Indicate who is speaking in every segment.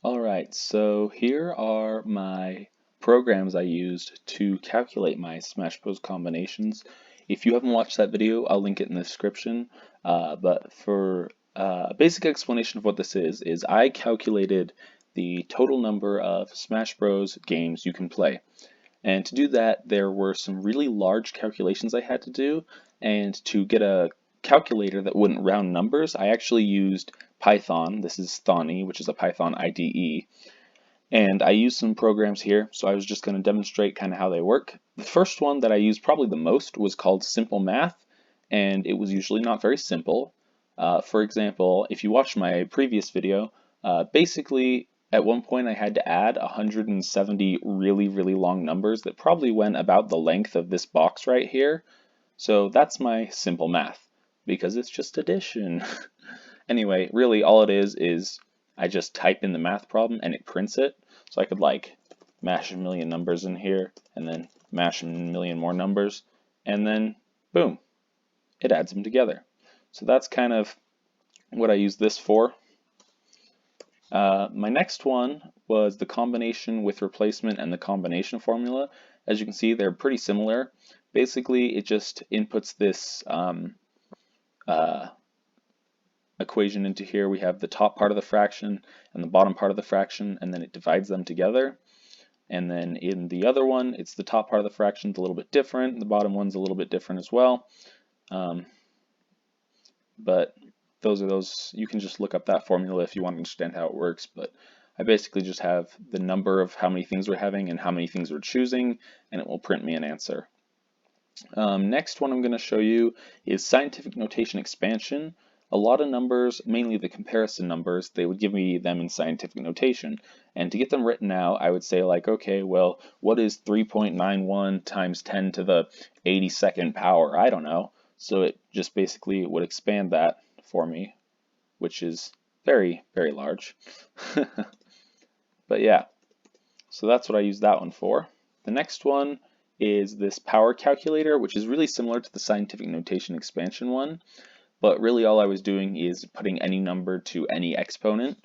Speaker 1: Alright, so here are my programs I used to calculate my Smash Bros. Combinations. If you haven't watched that video, I'll link it in the description. But for a basic explanation of what this is I calculated the total number of Smash Bros. Games you can play. And to do that, there were some really large calculations I had to do, and to get a calculator that wouldn't round numbers, I actually used Python. This is Thonny, which is a Python IDE. And I used some programs here, so I was just going to demonstrate kind of how they work. The first one that I used probably the most was called Simple Math, and it was usually not very simple. For example, if you watched my previous video, basically at one point I had to add 170 really long numbers that probably went about the length of this box right here. So that's my simple math, because it's just addition. Anyway, really all it is I just type in the math problem and it prints it. So I could like mash a million numbers in here and then mash a million more numbers, and then boom, it adds them together. So that's kind of what I use this for. My next one was the combination with replacement and the combination formula. As you can see, they're pretty similar. Basically, it just inputs this equation into here. We have the top part of the fraction and the bottom part of the fraction, and then it divides them together. And then in the other one, it's the top part of the fraction, a little bit different. The bottom one's a little bit different as well. But those, you can just look up that formula if you want to understand how it works. But I basically just have the number of how many things we're having and how many things we're choosing, and it will print me an answer. Next one I'm going to show you is scientific notation expansion. A lot of numbers, mainly the comparison numbers, they would give me them in scientific notation. And to get them written out, I would say like, okay, well, what is 3.91 times 10 to the 82nd power? I don't know. So it just basically would expand that for me, which is very large. But yeah, so that's what I use that one for. The next one is this power calculator, which is really similar to the scientific notation expansion one, but really all I was doing is putting any number to any exponent.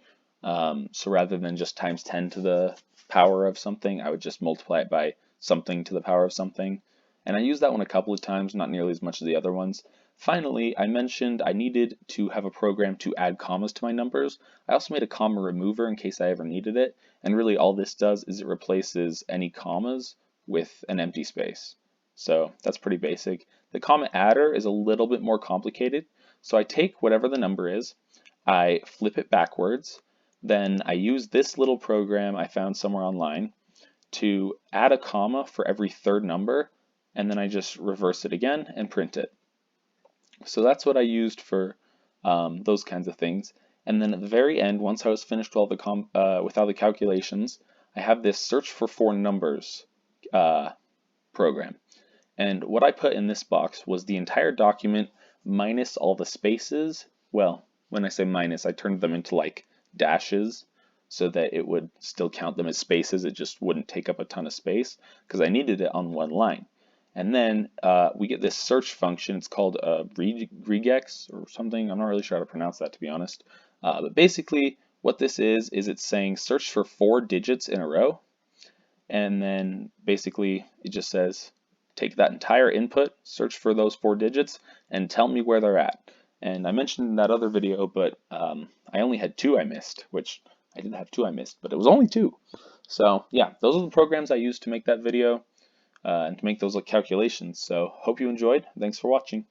Speaker 1: So rather than just times 10 to the power of something, I would just multiply it by something to the power of something. And I used that one a couple of times, not nearly as much as the other ones. Finally, I mentioned I needed to have a program to add commas to my numbers. I also made a comma remover in case I ever needed it, and really all this does is it replaces any commas with an empty space. So that's pretty basic. The comma adder is a little bit more complicated. So I take whatever the number is, I flip it backwards, then I use this little program I found somewhere online to add a comma for every third number, and then I just reverse it again and print it. So that's what I used for those kinds of things. And then at the very end, once I was finished with all the calculations, I have this search for four numbers program. And what I put in this box was the entire document minus all the spaces. Well, when I say minus, I turned them into like dashes so that it would still count them as spaces. It just wouldn't take up a ton of space because I needed it on one line. And then we get this search function. It's called regex or something. I'm not really sure how to pronounce that, to be honest. But basically what this is it's saying search for 4 digits in a row. And then basically it just says take that entire input, search for those 4 digits, and tell me where they're at. And I mentioned in that other video, but I only had 2 I missed, which I didn't have 2 I missed, but it was only 2. So yeah, those are the programs I used to make that video and to make those calculations. So hope you enjoyed. Thanks for watching.